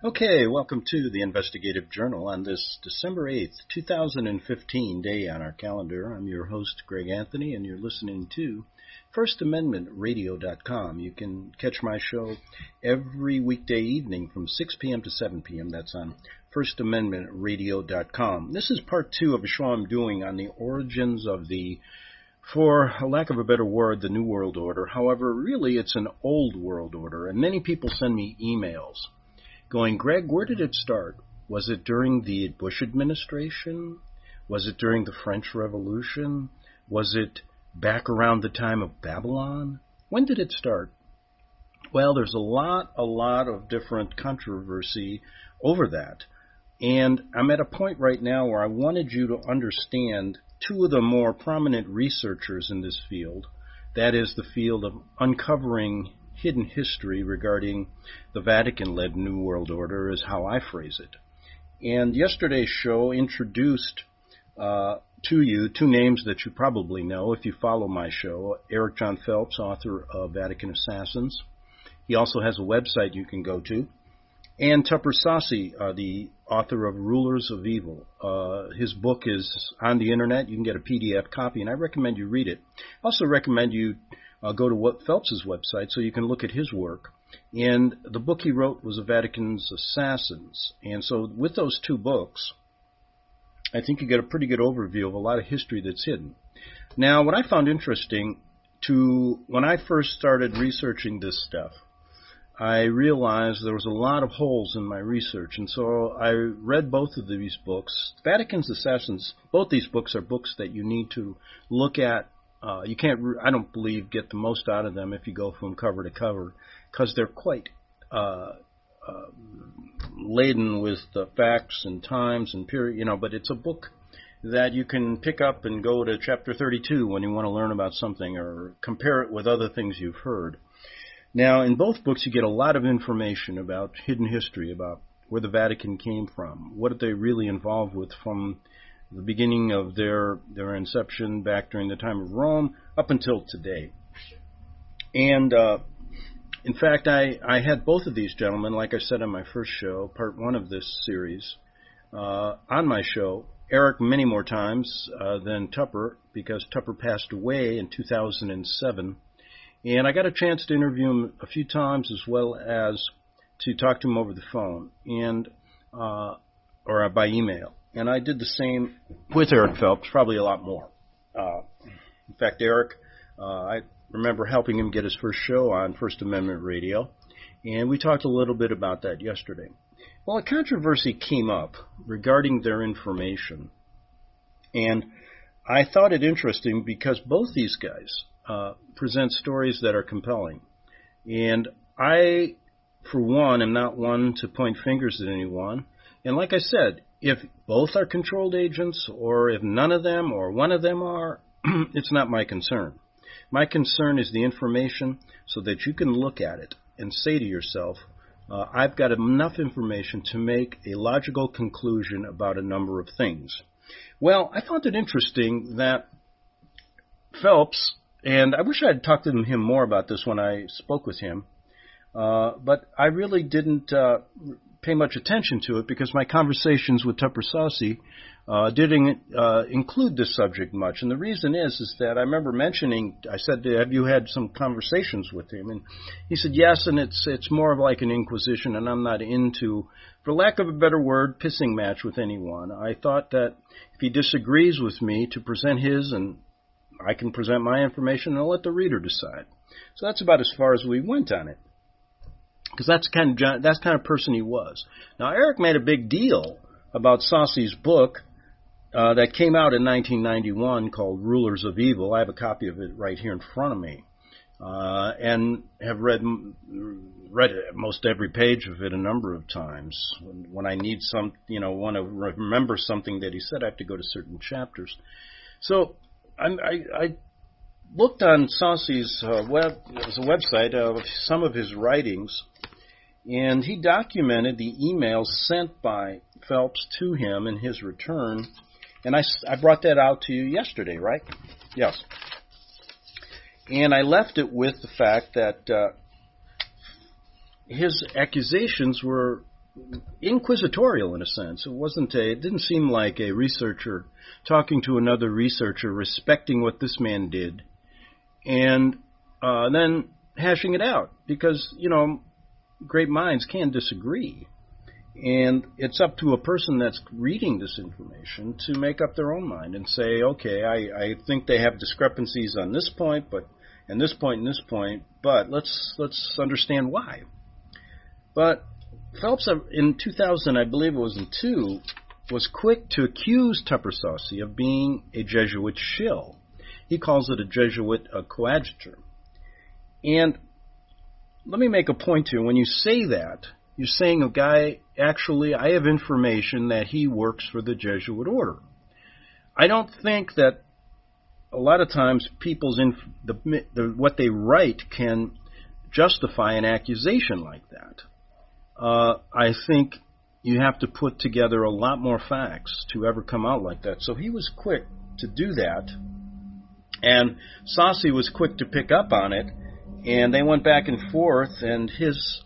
Okay, welcome to the Investigative Journal on this December 8th, 2015 day on our calendar. I'm your host, Greg Anthony, and you're listening to FirstAmendmentRadio.com. You can catch my show every weekday evening from 6 p.m. to 7 p.m. That's on FirstAmendmentRadio.com. This is part two of a show I'm doing on the origins of for lack of a better word, the New World Order. However, really it's an old world order, and many people send me emails going, Greg, where did it start? Was it during the Bush administration? Was it during the French Revolution? Was it back around the time of Babylon? When did it start? Well, there's a lot of different controversy over that. And I'm at a point right now where I wanted you to understand two of the more prominent researchers in this field. That is the field of uncovering hidden history regarding the Vatican-led New World Order is how I phrase it. And yesterday's show introduced to you two names that you probably know if you follow my show. Eric John Phelps, author of Vatican Assassins. He also has a website you can go to. And Tupper Saucy, the author of Rulers of Evil. His book is on the internet. You can get a PDF copy, and I recommend you read it. I also recommend you go to Phelps' website so you can look at his work. And the book he wrote was Vatican's Assassins. And so with those two books, I think you get a pretty good overview of a lot of history that's hidden. Now, what I found interesting when I first started researching this stuff, I realized there was a lot of holes in my research. And so I read both of these books. Vatican's Assassins, both these books are books that you need to look at. You can't, I don't believe, get the most out of them if you go from cover to cover, because they're quite laden with the facts and times and period, but it's a book that you can pick up and go to chapter 32 when you want to learn about something or compare it with other things you've heard. Now, in both books, you get a lot of information about hidden history, about where the Vatican came from, what are they really involved with from the beginning of their inception back during the time of Rome up until today. And in fact, I had both of these gentlemen, like I said on my first show, part one of this series, on my show. Eric many more times than Tupper, because Tupper passed away in 2007. And I got a chance to interview him a few times, as well as to talk to him over the phone and or by email. And I did the same with Eric Phelps, probably a lot more. In fact, Eric, I remember helping him get his first show on First Amendment Radio, and we talked a little bit about that yesterday. Well, a controversy came up regarding their information, and I thought it interesting because both these guys present stories that are compelling. And I, for one, am not one to point fingers at anyone. And like I said, if both are controlled agents, or if none of them or one of them are, it's not my concern. My concern is the information so that you can look at it and say to yourself, I've got enough information to make a logical conclusion about a number of things. Well, I found it interesting that Phelps, and I wish I had talked to him more about this when I spoke with him, but I really didn't pay much attention to it because my conversations with Tupper Saucy didn't include this subject much. And the reason is that I remember mentioning, I said, have you had some conversations with him? And he said, yes, and it's more of like an inquisition, and I'm not into, for lack of a better word, pissing match with anyone. I thought that if he disagrees with me, to present his, and I can present my information, and I'll let the reader decide. So that's about as far as we went on it, because that's kind of person he was. Now, Eric made a big deal about Saucy's book that came out in 1991 called Rulers of Evil. I have a copy of it right here in front of me, and have read most every page of it a number of times. When I need want to remember something that he said, I have to go to certain chapters. So I looked on Saucy's website of some of his writings, and he documented the emails sent by Phelps to him in his return, and I brought that out to you yesterday, right? Yes. And I left it with the fact that his accusations were inquisitorial in a sense. It didn't seem like a researcher talking to another researcher, respecting what this man did, and then hashing it out. Because, great minds can disagree. And it's up to a person that's reading this information to make up their own mind and say, okay, I think they have discrepancies on this point, and this point and this point, but let's understand why. But Phelps, in 2000, I believe it was in 2, was quick to accuse Tupper Saucy of being a Jesuit shill. He calls it a Jesuit coadjutor. And let me make a point here. When you say that, you're saying a guy, actually, I have information that he works for the Jesuit order. I don't think that a lot of times people's what they write can justify an accusation like that. I think you have to put together a lot more facts to ever come out like that. So he was quick to do that, and Saucy was quick to pick up on it, and they went back and forth, and his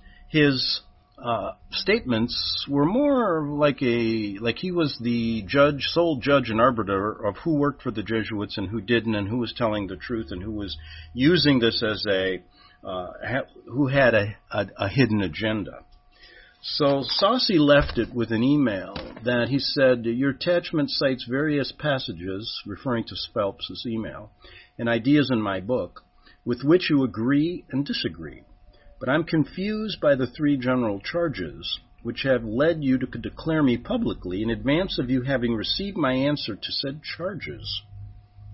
statements were more like he was the sole judge and arbiter of who worked for the Jesuits and who didn't, and who was telling the truth and who was using this as who had a hidden agenda. So Saucy left it with an email that he said, your attachment cites various passages, referring to Phelps' email, and ideas in my book, with which you agree and disagree. But I'm confused by the 3 general charges, which have led you to declare me publicly, in advance of you having received my answer to said charges,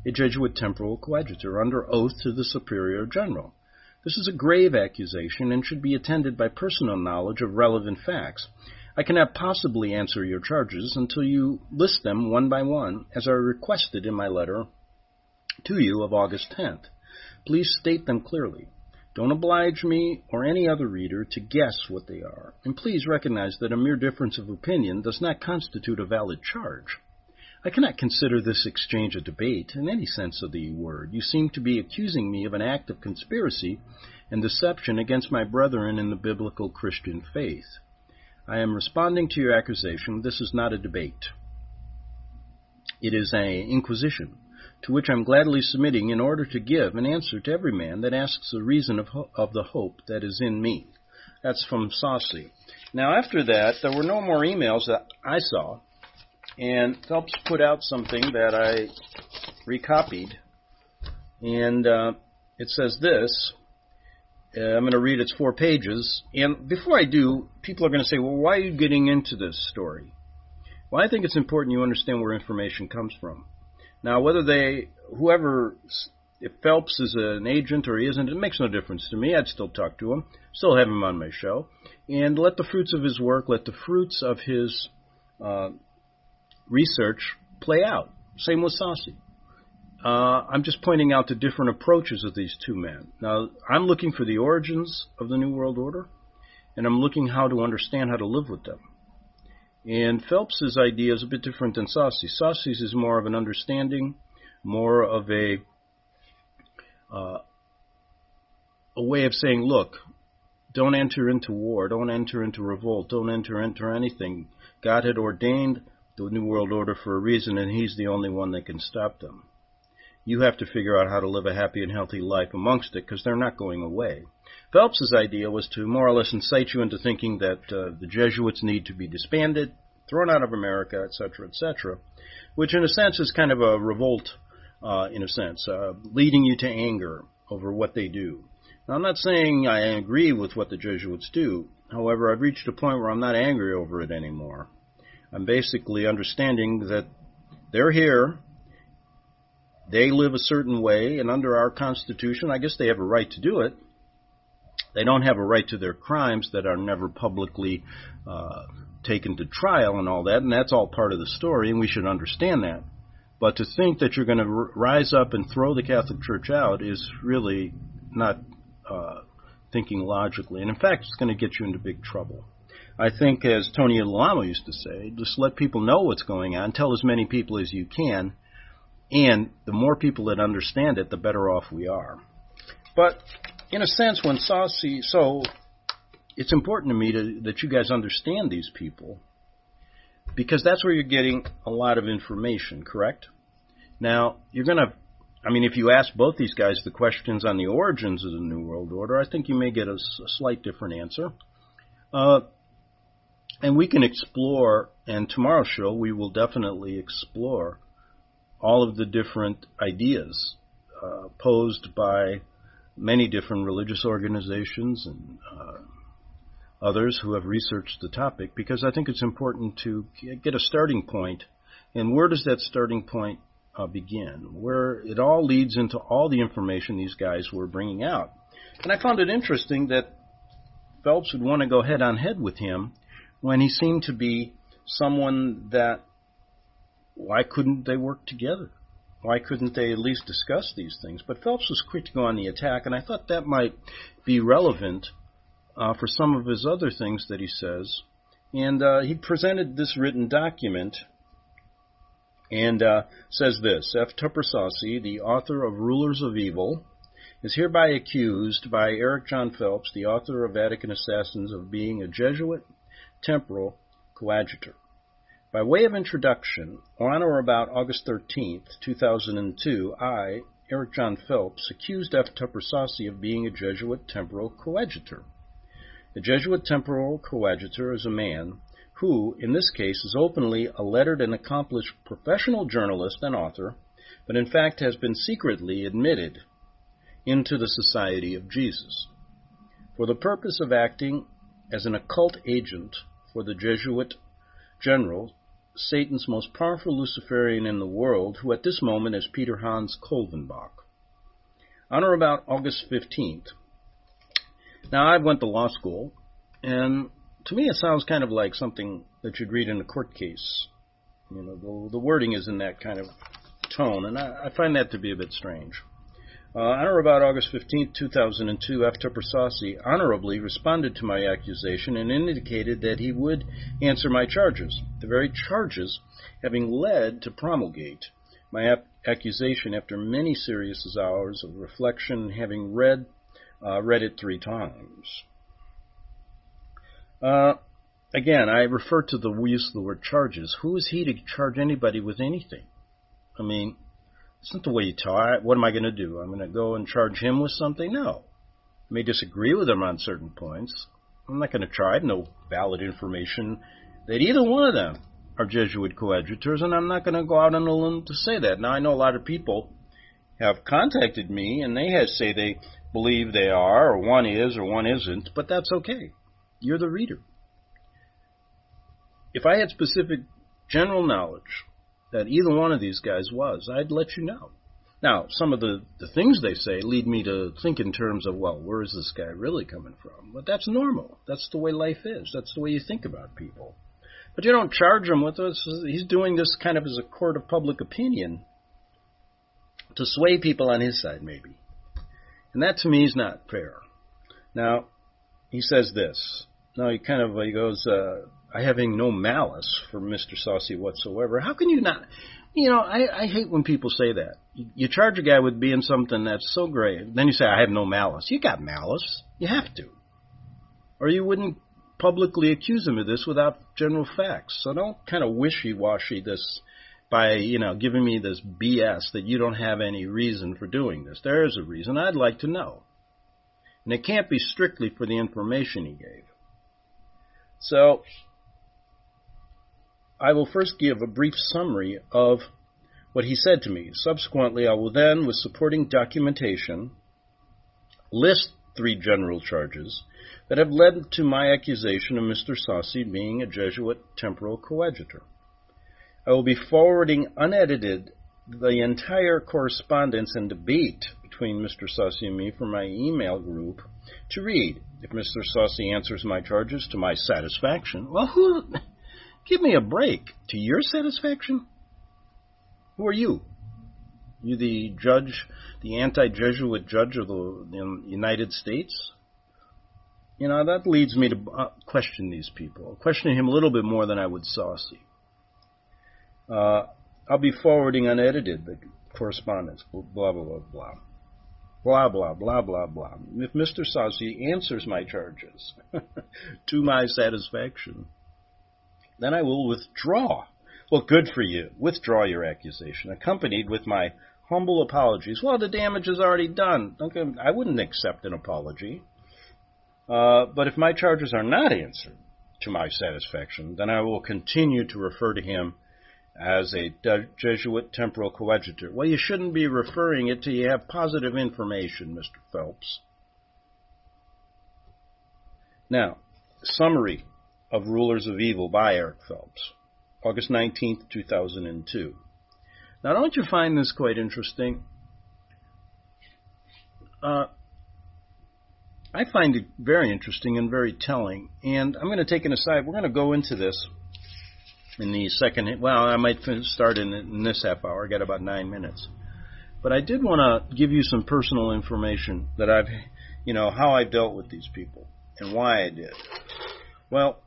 a Jesuit temporal coadjutor, under oath to the Superior General. This is a grave accusation and should be attended by personal knowledge of relevant facts. I cannot possibly answer your charges until you list them one by one, as I requested in my letter to you of August 10th. Please state them clearly. Don't oblige me or any other reader to guess what they are, and please recognize that a mere difference of opinion does not constitute a valid charge. I cannot consider this exchange a debate in any sense of the word. You seem to be accusing me of an act of conspiracy and deception against my brethren in the biblical Christian faith. I am responding to your accusation. This is not a debate. It is an inquisition, to which I am gladly submitting in order to give an answer to every man that asks the reason of the hope that is in me. That's from Saucy. Now, after that, there were no more emails that I saw, and Phelps put out something that I recopied, and it says this. I'm going to read its 4 pages, and before I do, people are going to say, well, why are you getting into this story? Well, I think it's important you understand where information comes from. Now, if Phelps is an agent or he isn't, it makes no difference to me. I'd still talk to him, still have him on my show, and let the fruits of his work, let the fruits of his research play out. Same with Saucy. I'm just pointing out the different approaches of these 2 men. Now, I'm looking for the origins of the New World Order, and I'm looking how to understand how to live with them. And Phelps's idea is a bit different than Saucy's. Saucy's is more of an understanding, more of a way of saying, look, don't enter into war, don't enter into revolt, don't enter into anything. God had ordained the New World Order for a reason, and He's the only one that can stop them. You have to figure out how to live a happy and healthy life amongst it, because they're not going away. Phelps's idea was to more or less incite you into thinking that the Jesuits need to be disbanded, thrown out of America, etc., which in a sense is kind of a revolt, leading you to anger over what they do. Now, I'm not saying I agree with what the Jesuits do. However, I've reached a point where I'm not angry over it anymore. I'm basically understanding that they're here, they live a certain way, and under our Constitution, I guess they have a right to do it. They don't have a right to their crimes that are never publicly taken to trial and all that, and that's all part of the story, and we should understand that. But to think that you're going to rise up and throw the Catholic Church out is really not thinking logically, and in fact, it's going to get you into big trouble. I think, as Tony Alamo used to say, just let people know what's going on, tell as many people as you can, and the more people that understand it, the better off we are. But in a sense, when Saucy, so it's important to me that you guys understand these people, because that's where you're getting a lot of information, correct? Now, if you ask both these guys the questions on the origins of the New World Order, I think you may get a slight different answer. And we can explore, and tomorrow's show we will definitely explore all of the different ideas posed by many different religious organizations and others who have researched the topic, because I think it's important to get a starting point. And where does that starting point begin? Where it all leads into all the information these guys were bringing out. And I found it interesting that Phelps would want to go head on head with him when he seemed to be someone that, why couldn't they work together? Why couldn't they at least discuss these things? But Phelps was quick to go on the attack, and I thought that might be relevant for some of his other things that he says. And he presented this written document and says this: F. Tupper Saucy, the author of Rulers of Evil, is hereby accused by Eric John Phelps, the author of Vatican Assassins, of being a Jesuit temporal coadjutor. By way of introduction, on or about August 13th, 2002, I, Eric John Phelps, accused F. Tupper Saucy of being a Jesuit temporal coadjutor. The Jesuit temporal coadjutor is a man who, in this case, is openly a lettered and accomplished professional journalist and author, but in fact has been secretly admitted into the Society of Jesus for the purpose of acting as an occult agent for the Jesuit general, Satan's most powerful Luciferian in the world, who at this moment is Peter Hans Kolvenbach. On or about August 15th. Now, I went to law school, and to me it sounds kind of like something that you'd read in a court case. You know, the wording is in that kind of tone, and I find that to be a bit strange. On or about August 15, 2002, F. Tupper Saucy honorably responded to my accusation and indicated that he would answer my charges, the very charges having led to promulgate my accusation after many serious hours of reflection, having read it 3 times. Again, I refer to the use of the word charges. Who is he to charge anybody with anything? I mean, it's not the way you talk. What am I going to do? I'm going to go and charge him with something? No. I may disagree with him on certain points. I'm not going to try. I have no valid information that either one of them are Jesuit coadjutors, and I'm not going to go out on a limb to say that. Now, I know a lot of people have contacted me, and they say they believe they are, or one is, or one isn't, but that's okay. You're the reader. If I had specific general knowledge that either one of these guys was, I'd let you know. Now, some of the things they say lead me to think in terms of, well, where is this guy really coming from? But that's normal. That's the way life is. That's the way you think about people. But you don't charge him with this. He's doing this kind of as a court of public opinion to sway people on his side, maybe. And that, to me, is not fair. Now, he says this. Now, he goes, I having no malice for Mr. Saucy whatsoever. How can you not? You know, I hate when people say that. You charge a guy with being something that's so grave. Then you say, I have no malice. You got malice. You have to. Or you wouldn't publicly accuse him of this without general facts. So don't kind of wishy-washy this by, giving me this BS that you don't have any reason for doing this. There is a reason. I'd like to know. And it can't be strictly for the information he gave. So I will first give a brief summary of what he said to me. Subsequently, I will then, with supporting documentation, list 3 general charges that have led to my accusation of Mr. Saucy being a Jesuit temporal coadjutor. I will be forwarding unedited the entire correspondence and debate between Mr. Saucy and me from my email group to read. If Mr. Saucy answers my charges to my satisfaction, well, give me a break. To your satisfaction? Who are you? You the judge, the anti-Jesuit judge of the United States? That leads me to question these people. Question him a little bit more than I would Saucy. I'll be forwarding unedited the correspondence, blah, blah, blah, blah. blah, blah, blah, blah, blah. If Mr. Saucy answers my charges to my satisfaction, then I will withdraw. Well, good for you. Withdraw your accusation, accompanied with my humble apologies. Well, the damage is already done. I wouldn't accept an apology. But if my charges are not answered to my satisfaction, then I will continue to refer to him as a Jesuit temporal coadjutor. Well, you shouldn't be referring it till you have positive information, Mr. Phelps. Now, summary of Rulers of Evil by Eric Phelps, August 19th, 2002. Now, don't you find this quite interesting? I find it very interesting and very telling, and I'm going to take an aside. We're going to go into this in the second, well, I might start in this half hour. I got about 9 minutes. But I did want to give you some personal information that how I dealt with these people and why I did. Well,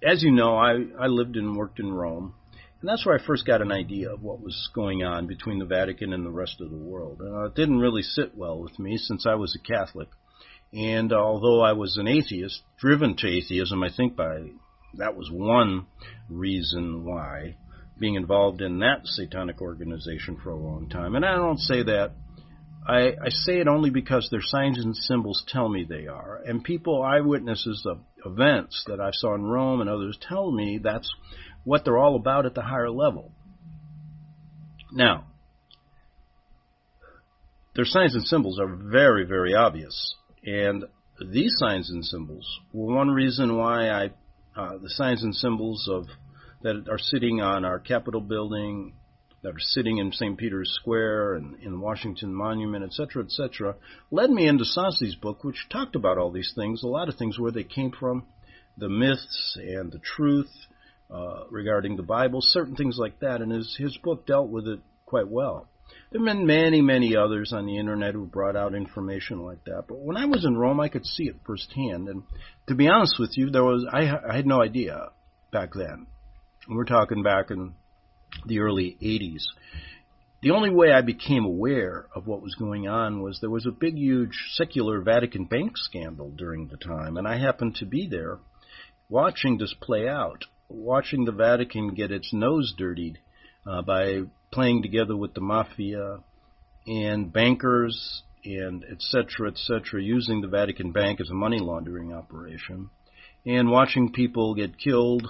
as you know, I lived and worked in Rome, and that's where I first got an idea of what was going on between the Vatican and the rest of the world. It didn't really sit well with me since I was a Catholic. And although I was an atheist, driven to atheism, I think that was one reason why, being involved in that satanic organization for a long time. And I don't say that. I say it only because their signs and symbols tell me they are. And people, eyewitnesses of events that I saw in Rome and others, tell me that's what they're all about at the higher level. Now, their signs and symbols are very, very obvious. And these signs and symbols were one reason why the signs and symbols that are sitting on our Capitol building, that are sitting in St. Peter's Square and in Washington Monument, etc., led me into Saucy's book, which talked about all these things, a lot of things, where they came from, the myths and the truth regarding the Bible, certain things like that, and his book dealt with it quite well. There have been many, many others on the internet who brought out information like that. But when I was in Rome, I could see it firsthand. And to be honest with you, I had no idea back then. We're talking back in the early 80s. The only way I became aware of what was going on was there was a big, huge secular Vatican bank scandal during the time. And I happened to be there watching this play out, watching the Vatican get its nose dirtied by playing together with the mafia and bankers and et cetera, using the Vatican Bank as a money laundering operation, and watching people get killed,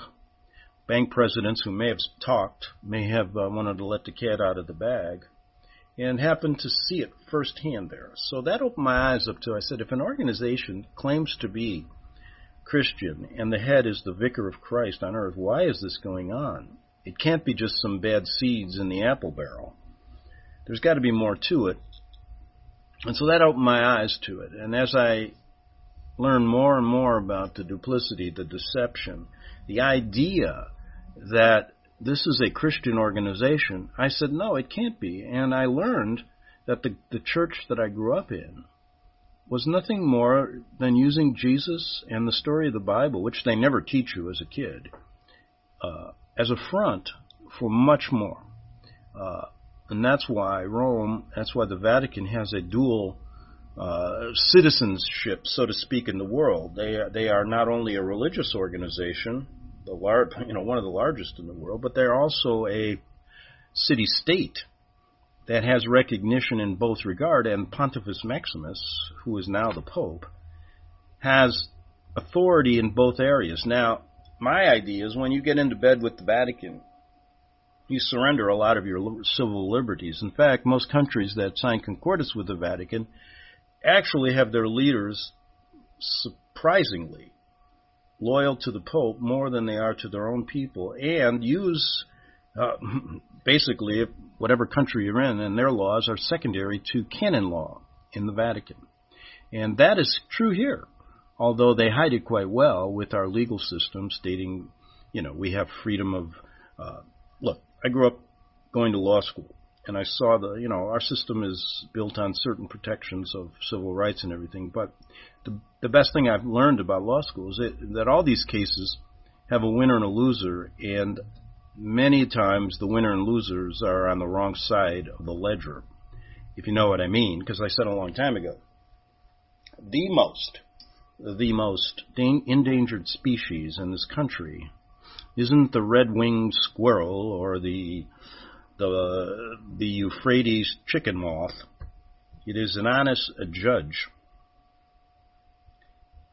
bank presidents who may have talked, may have wanted to let the cat out of the bag, and happened to see it firsthand there. So that opened my eyes up to, I said, if an organization claims to be Christian and the head is the vicar of Christ on earth, why is this going on? It can't be just some bad seeds in the apple barrel. There's got to be more to it. And so that opened my eyes to it. And as I learned more and more about the duplicity, the deception, the idea that this is a Christian organization, I said, no, it can't be. And I learned that the church that I grew up in was nothing more than using Jesus and the story of the Bible, which they never teach you as a kid, as a front for much more. And that's why the Vatican has a dual citizenship, so to speak, in the world. They are not only a religious organization, one of the largest in the world, but they're also a city-state that has recognition in both regard, and Pontifex Maximus, who is now the Pope, has authority in both areas. Now, my idea is when you get into bed with the Vatican, you surrender a lot of your civil liberties. In fact, most countries that sign concordats with the Vatican actually have their leaders surprisingly loyal to the Pope more than they are to their own people, and use basically whatever country you're in, and their laws are secondary to canon law in the Vatican. And that is true here, although they hide it quite well with our legal system stating, we have freedom of... Look, I grew up going to law school, and I saw our system is built on certain protections of civil rights and everything, but the best thing I've learned about law school is that all these cases have a winner and a loser, and many times the winner and losers are on the wrong side of the ledger. if you know what I mean, because I said a long time ago, the most endangered species in this country isn't the red-winged squirrel or the Euphrates chicken moth. It is an honest judge.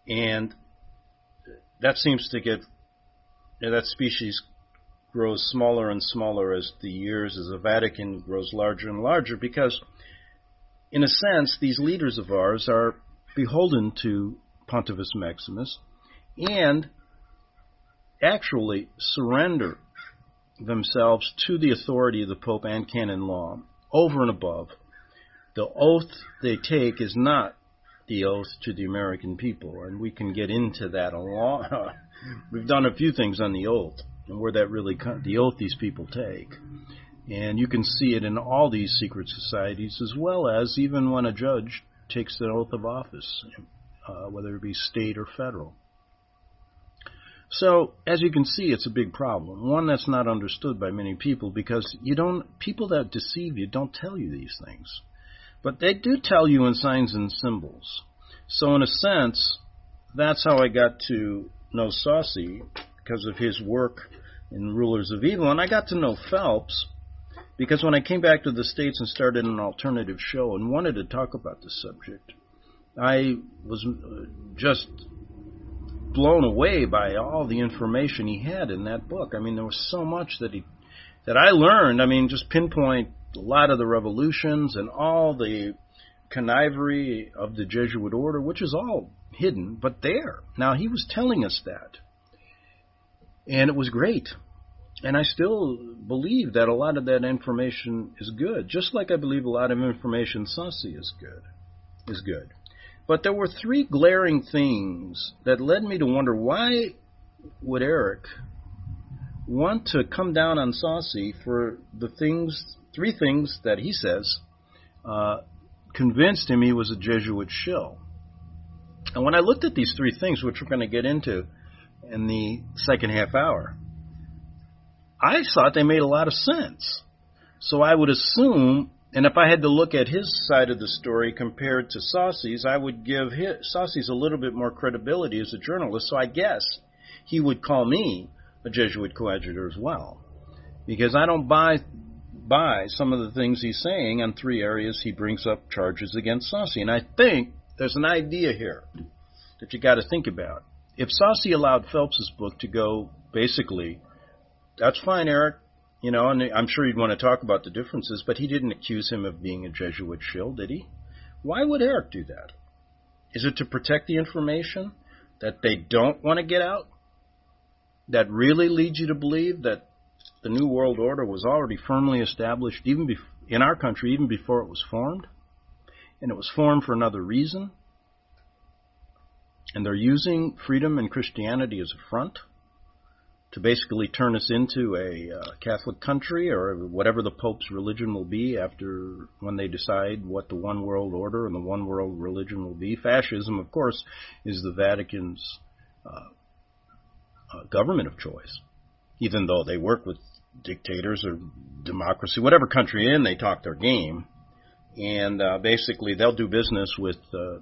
And that seems to get, that species grows smaller and smaller as the years, as the Vatican grows larger and larger, because in a sense, these leaders of ours are beholden to Pontifex Maximus and actually surrender themselves to the authority of the Pope and canon law over and above. The oath they take is not the oath to the American people, and we can get into that a lot. We've done a few things on the oath and where that really the oath these people take. And you can see it in all these secret societies, as well as even when a judge takes the oath of office, whether it be state or federal. So, as you can see, it's a big problem. One that's not understood by many people, because people that deceive you don't tell you these things. But they do tell you in signs and symbols. So in a sense, that's how I got to know Saucy, because of his work in Rulers of Evil. And I got to know Phelps because when I came back to the States and started an alternative show and wanted to talk about this subject, I was just blown away by all the information he had in that book. I mean, there was so much that I learned. I mean, just pinpoint a lot of the revolutions and all the connivery of the Jesuit order, which is all hidden, but there. Now, he was telling us that, and it was great. And I still believe that a lot of that information is good, just like I believe a lot of information Saucy is good. But there were three glaring things that led me to wonder, why would Eric want to come down on Saucy for the three things that he says convinced him he was a Jesuit shill. And when I looked at these three things, which we're going to get into in the second half hour, I thought they made a lot of sense. So I would assume, and if I had to look at his side of the story compared to Saucy's, I would give Saucy's a little bit more credibility as a journalist, so I guess he would call me a Jesuit coadjutor as well. Because I don't buy some of the things he's saying on three areas he brings up charges against Saucy. And I think there's an idea here that you got to think about. If Saucy allowed Phelps's book to go, basically, that's fine, Eric. You know, and I'm sure you'd want to talk about the differences, but he didn't accuse him of being a Jesuit shill, did he? Why would Eric do that? Is it to protect the information that they don't want to get out? That really leads you to believe that the New World Order was already firmly established even in our country, even before it was formed? And it was formed for another reason? And they're using freedom and Christianity as a front to basically turn us into a Catholic country, or whatever the Pope's religion will be after, when they decide what the one world order and the one world religion will be. Fascism, of course, is the Vatican's government of choice, even though they work with dictators or democracy, whatever country you're in, they talk their game. And basically they'll do business with a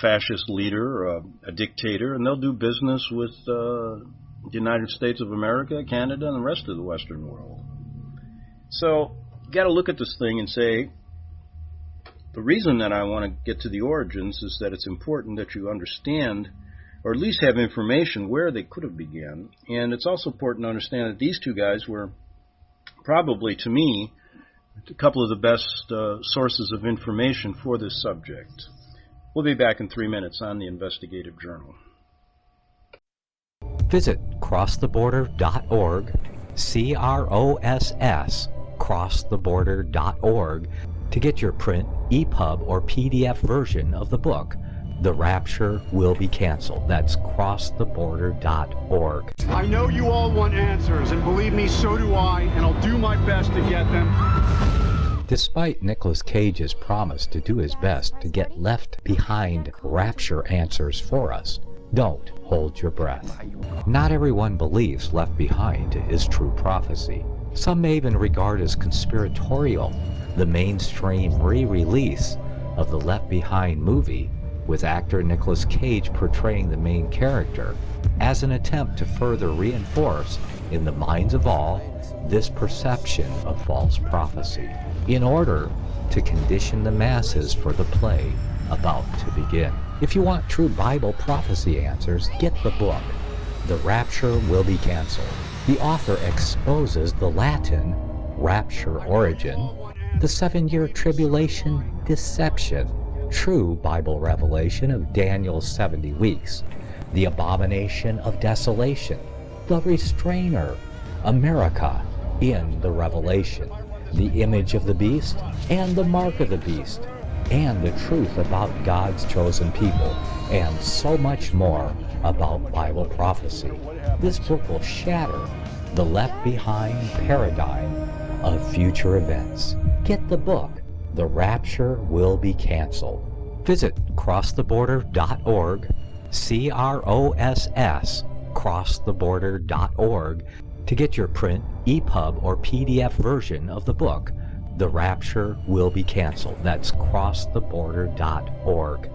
fascist leader, a dictator, and they'll do business with the United States of America, Canada, and the rest of the Western world. So you got to look at this thing and say, the reason that I want to get to the origins is that it's important that you understand, or at least have information where they could have begun. And it's also important to understand that these two guys were probably, to me, a couple of the best sources of information for this subject. We'll be back in 3 minutes on the Investigative Journal. Visit crosstheborder.org, C-R-O-S-S, crosstheborder.org, to get your print, EPUB, or PDF version of the book, The Rapture Will Be Canceled. That's crosstheborder.org. I know you all want answers, and believe me, so do I, and I'll do my best to get them. Despite Nicolas Cage's promise to do his best to get left behind rapture answers for us, don't hold your breath. Not everyone believes Left Behind is true prophecy. Some may even regard as conspiratorial the mainstream re-release of the Left Behind movie with actor Nicolas Cage portraying the main character as an attempt to further reinforce in the minds of all this perception of false prophecy in order to condition the masses for the play about to begin. If you want true Bible prophecy answers, get the book, The Rapture Will Be Canceled. The author exposes the Latin rapture origin, the 7-year tribulation deception, true Bible revelation of Daniel's 70 weeks, the abomination of desolation, the restrainer, America in the Revelation, the image of the beast and the mark of the beast, and the truth about God's chosen people, and so much more about Bible prophecy. This book will shatter the left behind paradigm of future events. Get the book, The Rapture Will Be Canceled. Visit crosstheborder.org, CROSS, crosstheborder.org, to get your print, EPUB, or PDF version of the book, The Rapture Will Be Canceled. That's crosstheborder.org.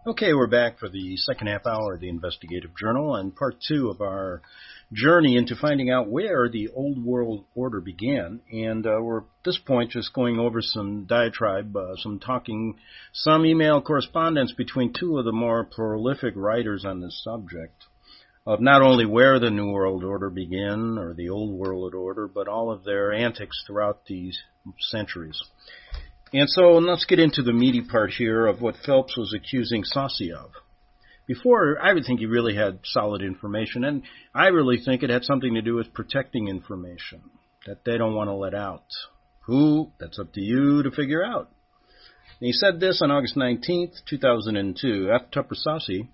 Okay, we're back for the second half hour of the Investigative Journal and part 2 of our journey into finding out where the old world order began. And we're at this point just going over some diatribe, some talking, some email correspondence between two of the more prolific writers on this subject of not only where the New World Order began or the Old World Order, but all of their antics throughout these centuries. And so let's get into the meaty part here of what Phelps was accusing Saucy of. Before, I would think he really had solid information, and I really think it had something to do with protecting information that they don't want to let out. Who? That's up to you to figure out. And he said this on August 19th, 2002, after Tupper Saucy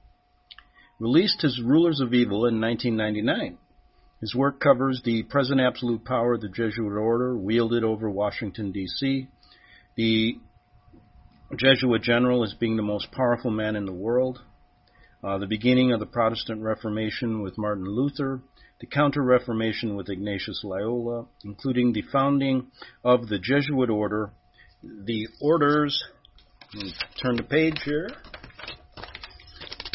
released his Rulers of Evil in 1999. His work covers the present absolute power of the Jesuit order wielded over Washington, D.C., the Jesuit general as being the most powerful man in the world, the beginning of the Protestant Reformation with Martin Luther, the Counter-Reformation with Ignatius Loyola, including the founding of the Jesuit order, the orders, turn the page here,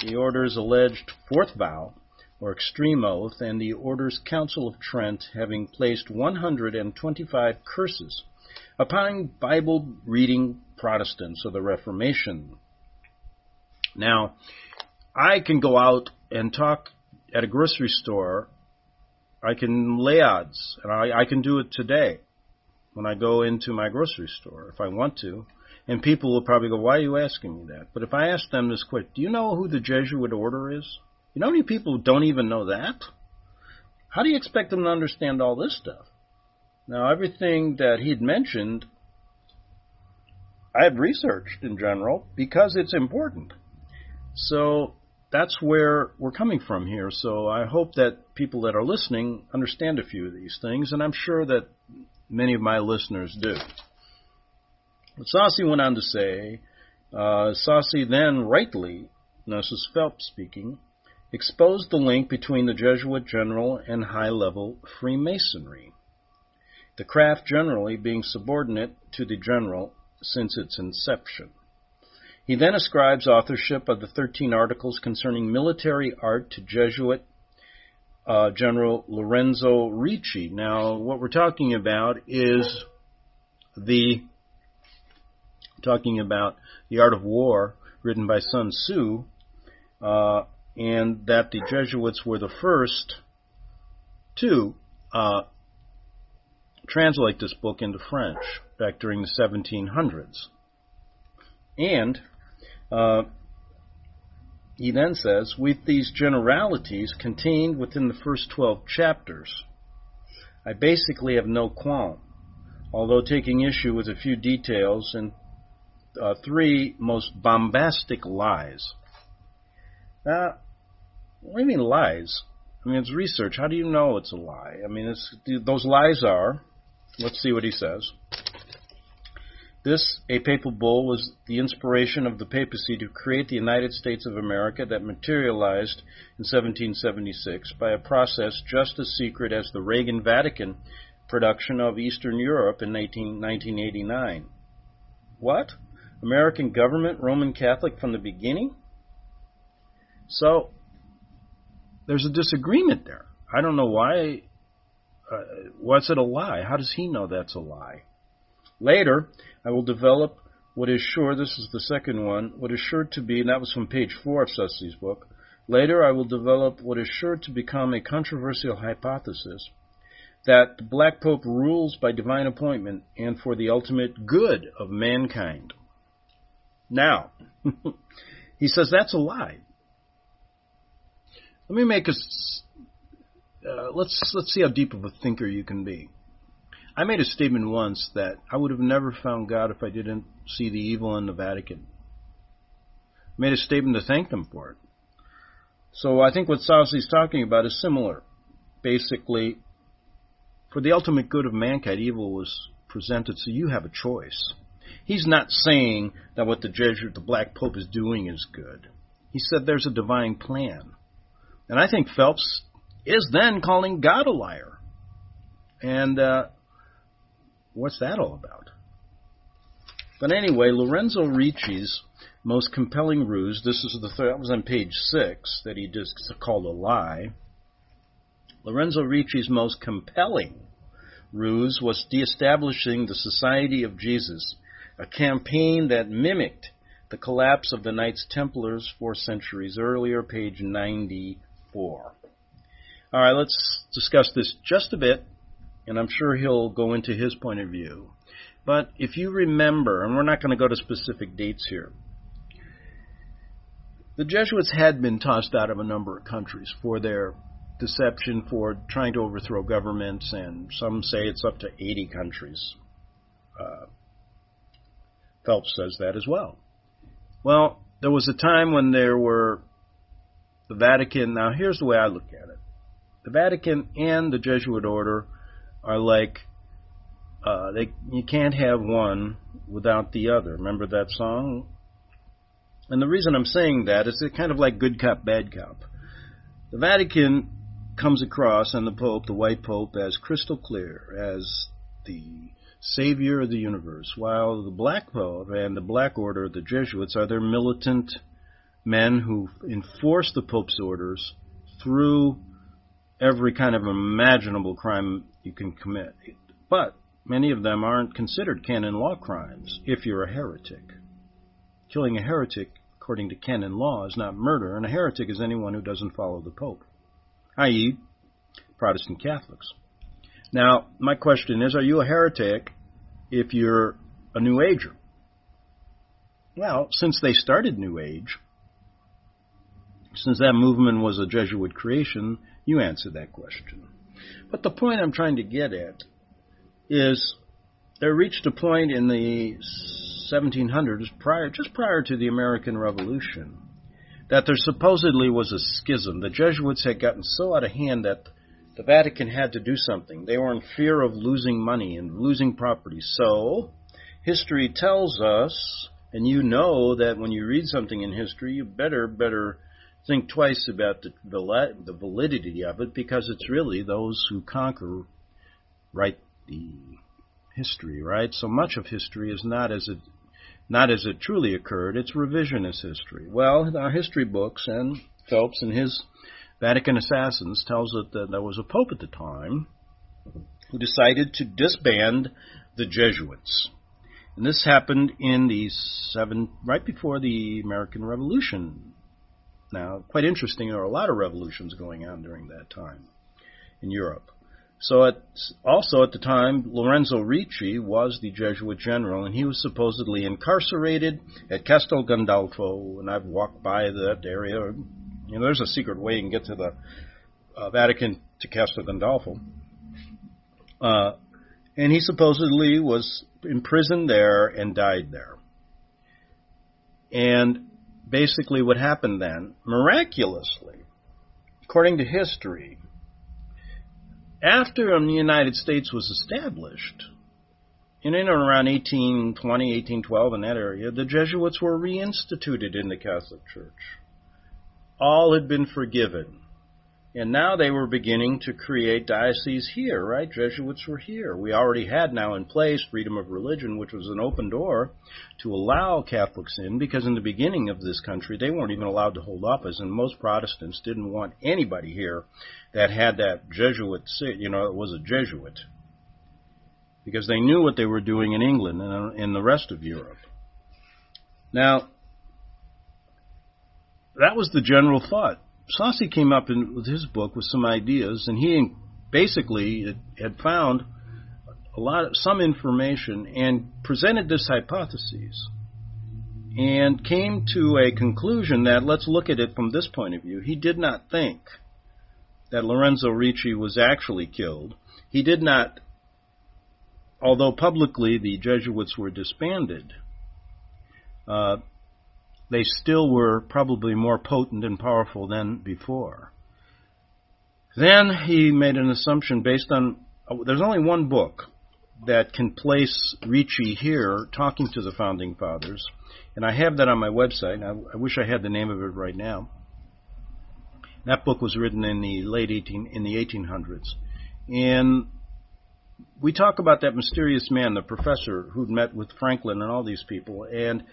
the order's alleged fourth vow, or extreme oath, and the order's Council of Trent having placed 125 curses upon Bible-reading Protestants of the Reformation. Now, I can go out and talk at a grocery store. I can lay odds, and I can do it today when I go into my grocery store if I want to. And people will probably go, why are you asking me that? But if I ask them this quick, do you know who the Jesuit order is? You know how many people don't even know that? How do you expect them to understand all this stuff? Now, everything that he'd mentioned, I've researched in general because it's important. So that's where we're coming from here. So I hope that people that are listening understand a few of these things, and I'm sure that many of my listeners do. But Saucy went on to say, Saucy then rightly, this is Phelps speaking, exposed the link between the Jesuit general and high-level Freemasonry, the craft generally being subordinate to the general since its inception. He then ascribes authorship of the 13 articles concerning military art to Jesuit General Lorenzo Ricci. Now, what we're talking about is the Art of War, written by Sun Tzu, and that the Jesuits were the first to translate this book into French back during the 1700s. And he then says, with these generalities contained within the first 12 chapters, I basically have no qualm, although taking issue with a few details and 3 most bombastic lies. What do you mean lies? I mean, it's research. How do you know it's a lie? I mean, those lies are, let's see what he says. This, a papal bull, was the inspiration of the papacy to create the United States of America that materialized in 1776 by a process just as secret as the Reagan-Vatican production of Eastern Europe in 1989. What? American government, Roman Catholic from the beginning? So, there's a disagreement there. I don't know why. What's it a lie? How does he know that's a lie? Later, I will develop what is sure, this is the second one, what is sure to be, and that was from page 4 of Sussley's book. Later, I will develop what is sure to become a controversial hypothesis, that the Black Pope rules by divine appointment and for the ultimate good of mankind. Now, he says that's a lie. Let me make let's see how deep of a thinker you can be. I made a statement once that I would have never found God if I didn't see the evil in the Vatican. I made a statement to thank them for it. So I think what Sousley's talking about is similar. Basically, for the ultimate good of mankind, evil was presented, so you have a choice. He's not saying that what the Black Pope is doing is good. He said there's a divine plan. And I think Phelps is then calling God a liar. And what's that all about? But anyway, Lorenzo Ricci's most compelling ruse, this is that was on page 6 that he just called a lie. Lorenzo Ricci's most compelling ruse was de-establishing the Society of Jesus, a campaign that mimicked the collapse of the Knights Templars 4 centuries earlier, page 94. All right, let's discuss this just a bit, and I'm sure he'll go into his point of view. But if you remember, and we're not going to go to specific dates here, the Jesuits had been tossed out of a number of countries for their deception, for trying to overthrow governments, and some say it's up to 80 countries. Phelps says that as well. Well, there was a time when there were the Vatican. Now, here's the way I look at it. The Vatican and the Jesuit order are like, you can't have one without the other. Remember that song? And the reason I'm saying that is it's kind of like good cop, bad cop. The Vatican comes across, and the Pope, the White Pope, as crystal clear, as the savior of the universe, while the Black Pope and the Black Order, the Jesuits, are their militant men who enforce the Pope's orders through every kind of imaginable crime you can commit. But many of them aren't considered canon law crimes if you're a heretic. Killing a heretic, according to canon law, is not murder, and a heretic is anyone who doesn't follow the Pope, i.e., Protestant Catholics. Now, my question is, are you a heretic if you're a New Ager? Well, since they started New Age, since that movement was a Jesuit creation, you answer that question. But the point I'm trying to get at is there reached a point in the 1700s, just prior to the American Revolution, that there supposedly was a schism. The Jesuits had gotten so out of hand that the Vatican had to do something. They were in fear of losing money and losing property. So, history tells us, and you know that when you read something in history, you better think twice about the validity of it, because it's really those who conquer write the history, right? So much of history is not as it truly occurred. It's revisionist history. Well, our history books, and Phelps and his Vatican Assassins tells us that there was a pope at the time who decided to disband the Jesuits. And this happened in right before the American Revolution. Now, quite interesting, there were a lot of revolutions going on during that time in Europe. So also at the time, Lorenzo Ricci was the Jesuit general, and he was supposedly incarcerated at Castel Gandolfo, and I've walked by that area. You know, there's a secret way you can get to the Vatican to Castel Gandolfo. And he supposedly was imprisoned there and died there. And basically what happened then, miraculously, according to history, after the United States was established in and around 1820, 1812, in that area, the Jesuits were reinstituted in the Catholic Church. All had been forgiven. And now they were beginning to create dioceses here, right? Jesuits were here. We already had now in place freedom of religion, which was an open door to allow Catholics in, because in the beginning of this country, they weren't even allowed to hold office, and most Protestants didn't want anybody here that had that Jesuit, it was a Jesuit, because they knew what they were doing in England and in the rest of Europe. Now, that was the general thought. Saucy came up with his book with some ideas, and he basically had found some information and presented this hypothesis and came to a conclusion that, let's look at it from this point of view. He did not think that Lorenzo Ricci was actually killed. He did not, although publicly the Jesuits were disbanded, they still were probably more potent and powerful than before. Then he made an assumption based on, there's only one book that can place Ricci here talking to the Founding Fathers, and I have that on my website. I wish I had the name of it right now. That book was written in the 1800s. And we talk about that mysterious man, the professor who'd met with Franklin and all these people, and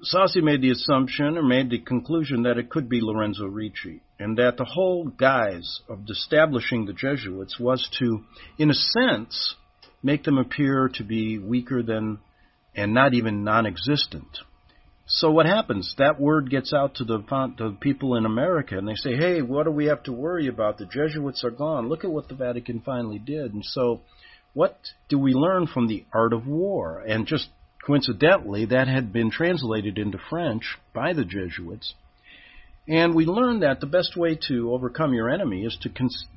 Saucy made the assumption, or made the conclusion, that it could be Lorenzo Ricci, and that the whole guise of establishing the Jesuits was to, in a sense, make them appear to be weaker than, and not even non-existent. So what happens? That word gets out to the people in America, and they say, hey, what do we have to worry about? The Jesuits are gone. Look at what the Vatican finally did. And so what do we learn from the art of war? And just coincidentally, that had been translated into French by the Jesuits. And we learned that the best way to overcome your enemy is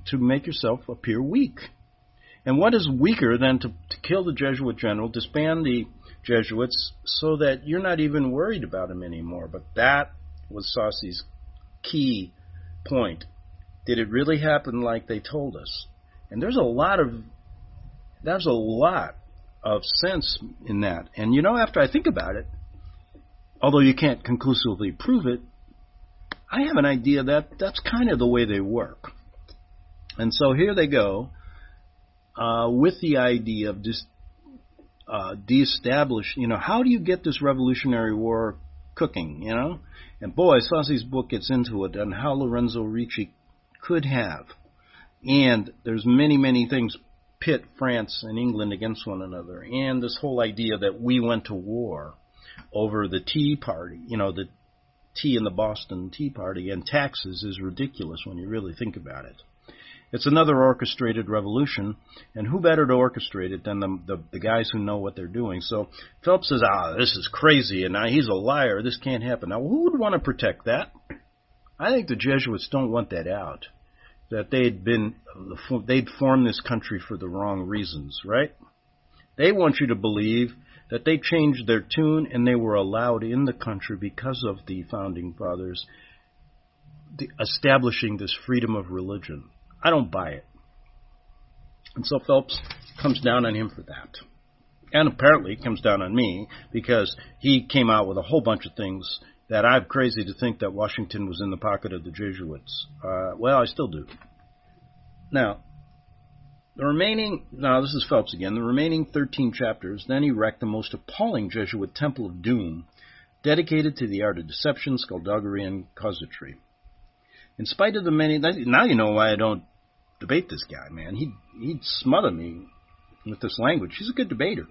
to make yourself appear weak. And what is weaker than to kill the Jesuit general, disband the Jesuits, so that you're not even worried about him anymore? But that was Saucy's key point. Did it really happen like they told us? And there's a lot of sense in that. And after I think about it, although you can't conclusively prove it, I have an idea that that's kind of the way they work. And so here they go with the idea of de-establish, how do you get this Revolutionary War cooking, And boy, Saucy's book gets into it on how Lorenzo Ricci could have. And there's many, many things pit France and England against one another, and this whole idea that we went to war over the Tea Party, the tea in the Boston Tea Party, and taxes is ridiculous when you really think about it. It's another orchestrated revolution, and who better to orchestrate it than the guys who know what they're doing? So Phelps says, this is crazy, and he's a liar, this can't happen. Now, who would want to protect that? I think the Jesuits don't want that out, that they'd formed this country for the wrong reasons, right? They want you to believe that they changed their tune and they were allowed in the country because of the Founding Fathers establishing this freedom of religion. I don't buy it. And so Phelps comes down on him for that. And apparently comes down on me because he came out with a whole bunch of things that I'm crazy to think that Washington was in the pocket of the Jesuits. Well, I still do. Now, this is Phelps again, the remaining 13 chapters then erect the most appalling Jesuit temple of doom, dedicated to the art of deception, skullduggery, and casuistry. In spite of the many, now you know why I don't debate this guy, man. He'd smother me with this language. He's a good debater.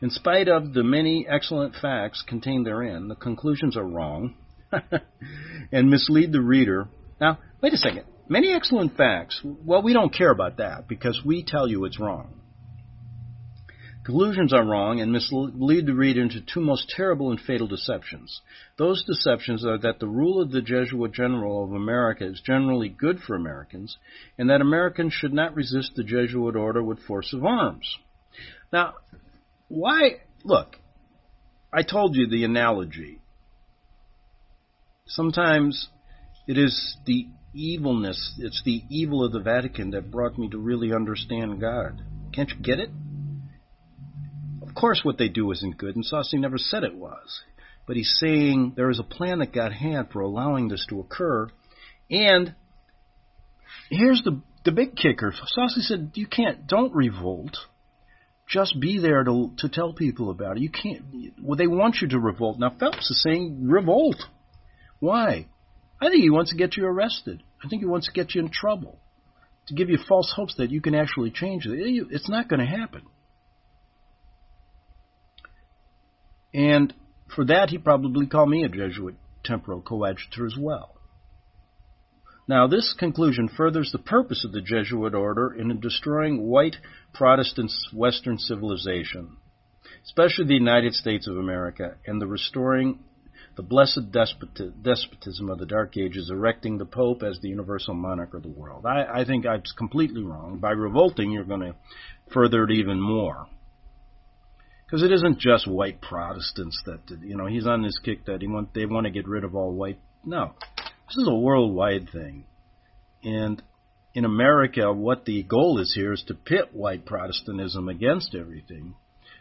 In spite of the many excellent facts contained therein, the conclusions are wrong and mislead the reader. Now, wait a second. Many excellent facts, well, we don't care about that because we tell you it's wrong. Conclusions are wrong and mislead the reader into two most terrible and fatal deceptions. Those deceptions are that the rule of the Jesuit general of America is generally good for Americans, and that Americans should not resist the Jesuit order with force of arms. Now, why? Look, I told you the analogy. Sometimes it is the evilness, it's the evil of the Vatican that brought me to really understand God. Can't you get it? course what they do isn't good, and Saucy never said it was. But he's saying there is a plan that God had for allowing this to occur. And here's the big kicker. Saucy said, don't revolt. Just be there to tell people about it. You can't. Well, they want you to revolt. Now, Phelps is saying revolt. Why? I think he wants to get you arrested. I think he wants to get you in trouble, to give you false hopes that you can actually change it. It's not going to happen. And for that, he probably called me a Jesuit temporal coadjutor as well. Now, this conclusion furthers the purpose of the Jesuit order in destroying white Protestant Western civilization, especially the United States of America, and the restoring the blessed despotism of the Dark Ages, erecting the Pope as the universal monarch of the world. I think I'm completely wrong. By revolting, you're going to further it even more. Because it isn't just white Protestants that, he's on this kick that they want to get rid of all white. No. This is a worldwide thing. And in America, what the goal is here is to pit white Protestantism against everything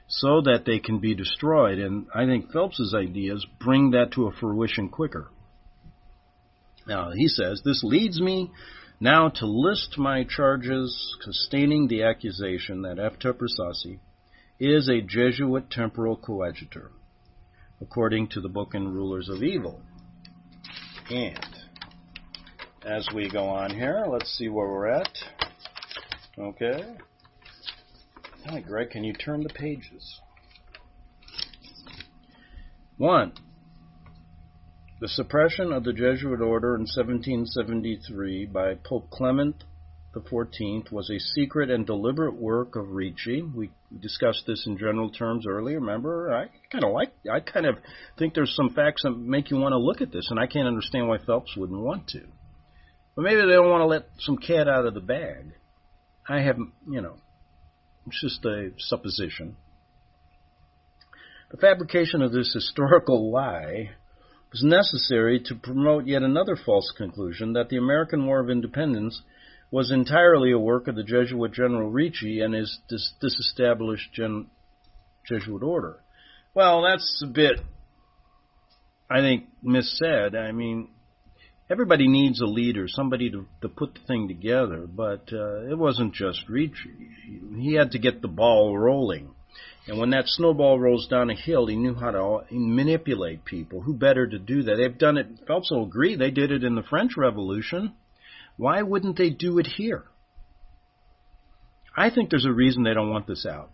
so that they can be destroyed. And I think Phelps's ideas bring that to a fruition quicker. Now, he says, this leads me now to list my charges sustaining the accusation that F. Tupper Saucy is a Jesuit temporal coadjutor, according to the book And Rulers of Evil. And as we go on here, let's see where we're at. Okay. Hi, Greg, can you turn the pages? 1. The suppression of the Jesuit order in 1773 by Pope Clement XIV was a secret and deliberate work of Ricci. We discussed this in general terms earlier. Remember, I kind of think there's some facts that make you want to look at this, and I can't understand why Phelps wouldn't want to. But maybe they don't want to let some cat out of the bag. I have, it's just a supposition. The fabrication of this historical lie was necessary to promote yet another false conclusion that the American War of Independence was entirely a work of the Jesuit General Ricci and his disestablished Jesuit order. Well, that's a bit, I think, missaid. I mean, everybody needs a leader, somebody to put the thing together, but it wasn't just Ricci. He had to get the ball rolling. And when that snowball rolls down a hill, he knew how to manipulate people. Who better to do that? They've done it, Phelps will agree, they did it in the French Revolution. Why wouldn't they do it here? I think there's a reason they don't want this out.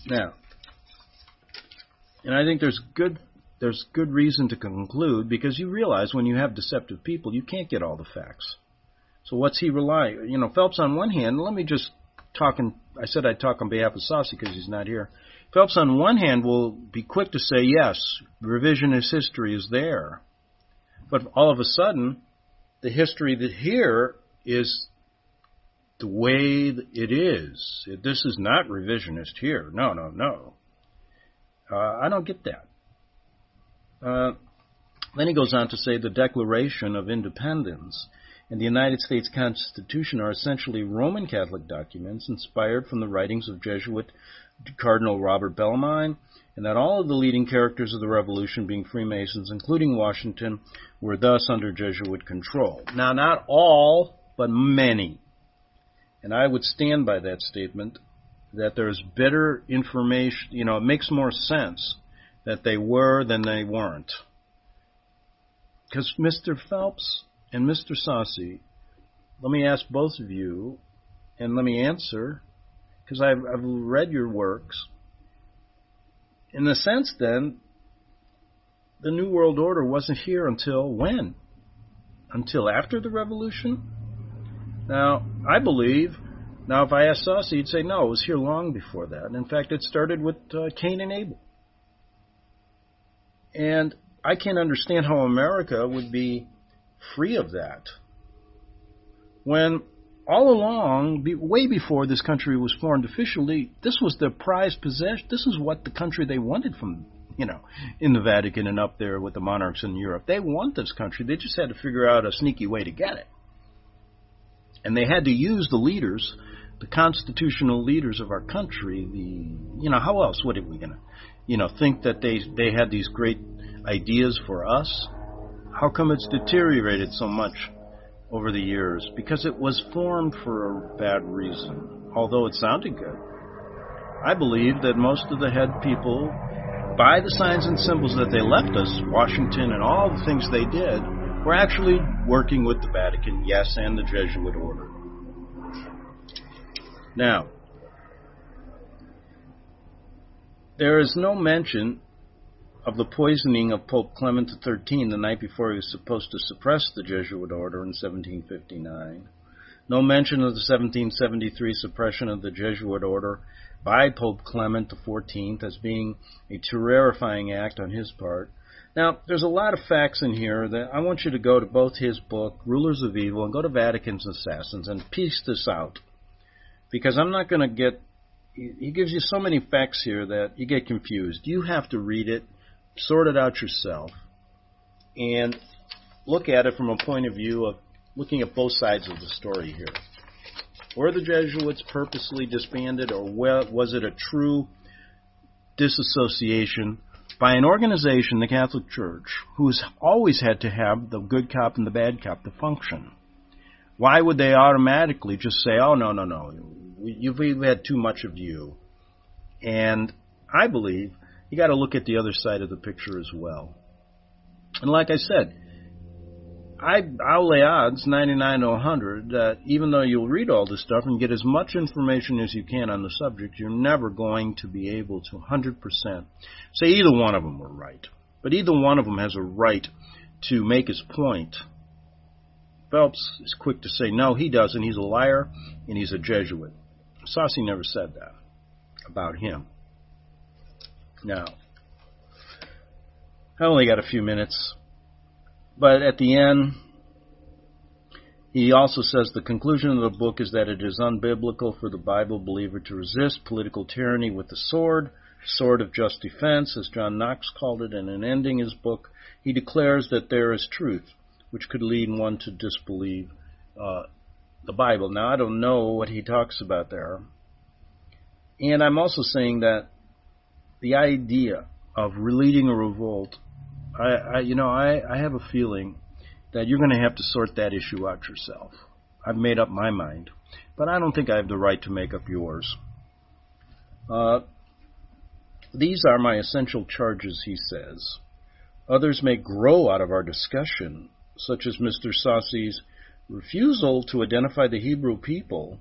Now, and I think there's good reason to conclude, because you realize when you have deceptive people, you can't get all the facts. So what's he relying? Phelps on one hand, let me just talk, I said I'd talk on behalf of Saucy because he's not here. Phelps on one hand will be quick to say, yes, revisionist history is there. But all of a sudden, the history that here is the way it is. This is not revisionist here. No. I don't get that. Then he goes on to say the Declaration of Independence and the United States Constitution are essentially Roman Catholic documents inspired from the writings of Jesuit Cardinal Robert Bellarmine, and that all of the leading characters of the Revolution, being Freemasons, including Washington, were thus under Jesuit control. Now, not all, but many. And I would stand by that statement, that there's better information, it makes more sense that they were than they weren't. Because Mr. Phelps and Mr. Saucy, let me ask both of you, and let me answer, because I've read your works. In the sense, then, the New World Order wasn't here until when? Until after the Revolution? Now, I believe, if I asked Saucy, he'd say, no, it was here long before that. And in fact, it started with Cain and Abel. And I can't understand how America would be free of that, when all along, way before this country was formed officially, this was their prized possession. This is what the country they wanted from, in the Vatican and up there with the monarchs in Europe. They want this country. They just had to figure out a sneaky way to get it. And they had to use the leaders the constitutional leaders of our country, how else? What are we going to, think that they had these great ideas for us? How come it's deteriorated so much over the years? Because it was formed for a bad reason, although it sounded good. I believe that most of the head people, by the signs and symbols that they left us, Washington and all the things they did, were actually working with the Vatican, yes, and the Jesuit order. Now, there is no mention of the poisoning of Pope Clement XIII the night before he was supposed to suppress the Jesuit order in 1759. No mention of the 1773 suppression of the Jesuit order by Pope Clement XIV as being a terrifying act on his part. Now, there's a lot of facts in here that I want you to go to both his book, Rulers of Evil, and go to Vatican's Assassins and piece this out. Because I'm not going to get... He gives you so many facts here that you get confused. You have to read it, sort it out yourself, and look at it from a point of view of looking at both sides of the story here. Were the Jesuits purposely disbanded, or was it a true disassociation by an organization, the Catholic Church, who's always had to have the good cop and the bad cop to function? Why would they automatically just say, oh, no, we've had too much of you? And I believe you got to look at the other side of the picture as well. And like I said, I'll lay odds, 99 to 100, that even though you'll read all this stuff and get as much information as you can on the subject, you're never going to be able to 100% say either one of them were right. But either one of them has a right to make his point. Phelps is quick to say, no, he doesn't. He's a liar, and he's a Jesuit. Saucy never said that about him. Now, I only got a few minutes. But at the end, he also says the conclusion of the book is that it is unbiblical for the Bible believer to resist political tyranny with the sword of just defense, as John Knox called it, and in ending his book, he declares that there is truth, which could lead one to disbelieve the Bible. Now, I don't know what he talks about there. And I'm also saying that the idea of leading a revolt, I have a feeling that you're going to have to sort that issue out yourself. I've made up my mind, but I don't think I have the right to make up yours. These are my essential charges, he says. Others may grow out of our discussion, such as Mr. Saucy's refusal to identify the Hebrew people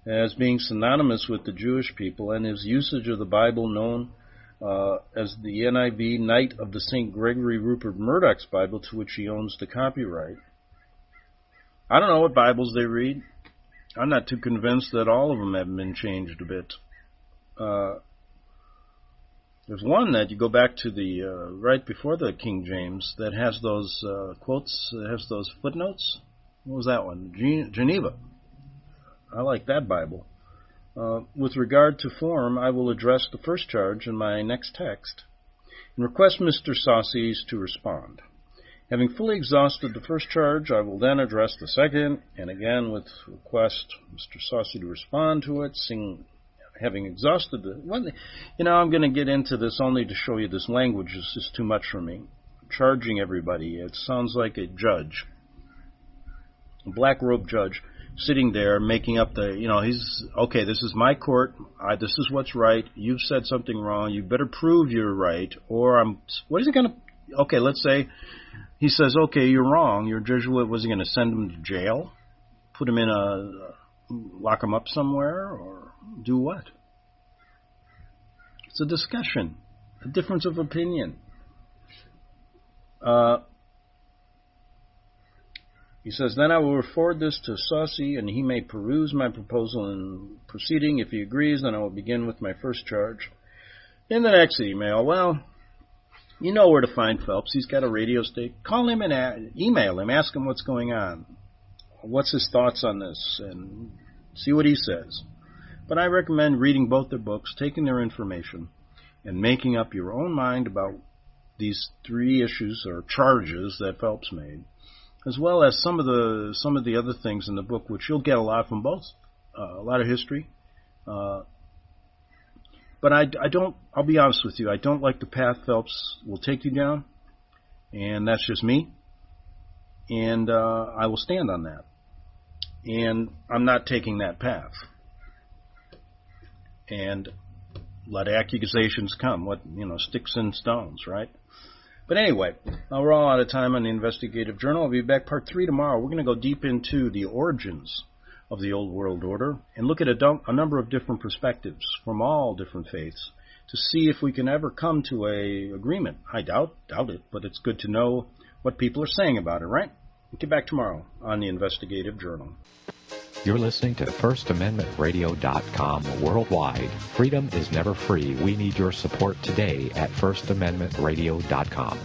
as being synonymous with the Jewish people and his usage of the Bible known as the NIV Knight of the St. Gregory Rupert Murdoch's Bible, to which he owns the copyright. I don't know what Bibles they read. I'm not too convinced that all of them have been changed a bit. There's one that you go back to the right before the King James that has those quotes, has those footnotes. What was that one? Geneva. I like that Bible. With regard to form, I will address the first charge in my next text and request Mr. Saucy's to respond. Having fully exhausted the first charge, I will then address the second, and again with request Mr. Saucy to respond to it, having exhausted the one. I'm going to get into this only to show you this language is just too much for me. Charging everybody. It sounds like a judge, a black-robed judge, sitting there making up he's, okay, this is my court, this is what's right, you've said something wrong, you better prove you're right, or what is he going to, okay, let's say, he says, okay, you're wrong, you're a Jesuit, was he going to send him to jail? Put him lock him up somewhere, or do what? It's a discussion, a difference of opinion. He says, then I will forward this to Saucy, and he may peruse my proposal in proceeding. If he agrees, then I will begin with my first charge. In the next email, well, you know where to find Phelps. He's got a radio station. Call him and email him. Ask him what's going on. What's his thoughts on this? And see what he says. But I recommend reading both their books, taking their information, and making up your own mind about these three issues or charges that Phelps made, as well as some of the other things in the book, which you'll get a lot from both a lot of history. But I don't, I'll be honest with you, I don't like the path Phelps will take you down, and that's just me, and I will stand on that. And I'm not taking that path. And let accusations come, sticks and stones, right? But anyway, we're all out of time on the Investigative Journal. I'll be back part 3 tomorrow. We're going to go deep into the origins of the Old World Order and look at a number of different perspectives from all different faiths to see if we can ever come to a agreement. I doubt it, but it's good to know what people are saying about it, right? We'll get back tomorrow on the Investigative Journal. You're listening to FirstAmendmentRadio.com worldwide. Freedom is never free. We need your support today at FirstAmendmentRadio.com.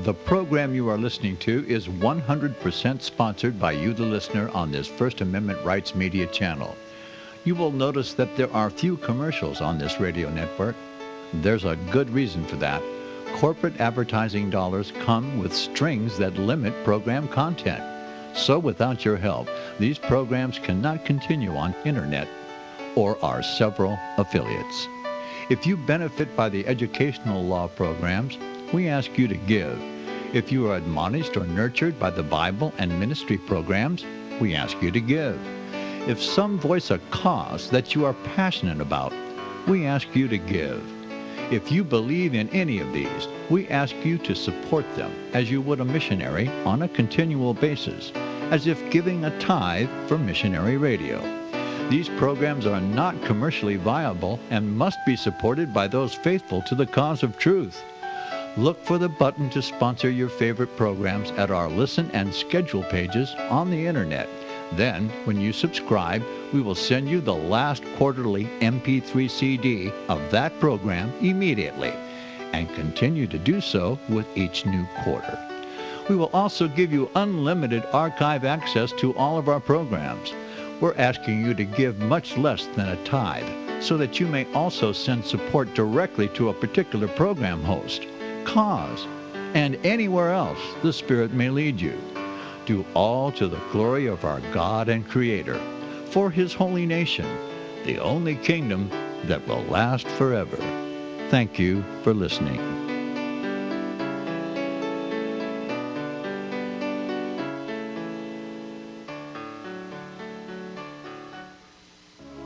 The program you are listening to is 100% sponsored by you, the listener, on this First Amendment Rights Media channel. You will notice that there are few commercials on this radio network. There's a good reason for that. Corporate advertising dollars come with strings that limit program content. So without your help, these programs cannot continue on internet or our several affiliates. If you benefit by the educational law programs, we ask you to give. If you are admonished or nurtured by the Bible and ministry programs, we ask you to give. If some voice a cause that you are passionate about, we ask you to give. If you believe in any of these, we ask you to support them as you would a missionary on a continual basis, as if giving a tithe for missionary radio. These programs are not commercially viable and must be supported by those faithful to the cause of truth. Look for the button to sponsor your favorite programs at our listen and schedule pages on the internet. Then, when you subscribe, we will send you the last quarterly MP3 CD of that program immediately, and continue to do so with each new quarter. We will also give you unlimited archive access to all of our programs. We're asking you to give much less than a tithe, so that you may also send support directly to a particular program host, cause, and anywhere else the Spirit may lead you. Do all to the glory of our God and Creator, for His holy nation, the only kingdom that will last forever. Thank you for listening.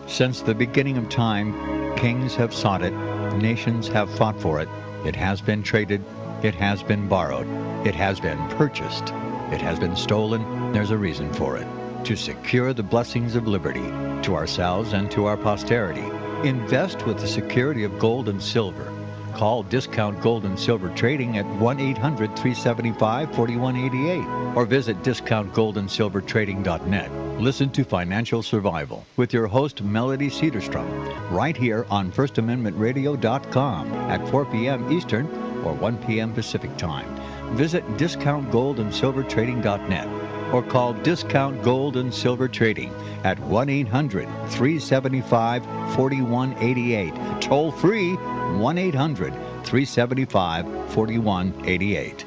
Since the beginning of time, kings have sought it, nations have fought for it. It has been traded, it has been borrowed, it has been purchased, it has been stolen. There's a reason for it. To secure the blessings of liberty to ourselves and to our posterity, invest with the security of gold and silver. Call Discount Gold and Silver Trading at 1-800-375-4188 or visit discountgoldandsilvertrading.net. Listen to Financial Survival with your host, Melody Cedarstrom, right here on FirstAmendmentRadio.com at 4 p.m. Eastern or 1 p.m. Pacific Time. Visit discountgoldandsilvertrading.net or call Discount Gold and Silver Trading at 1-800-375-4188. Toll free, 1-800-375-4188.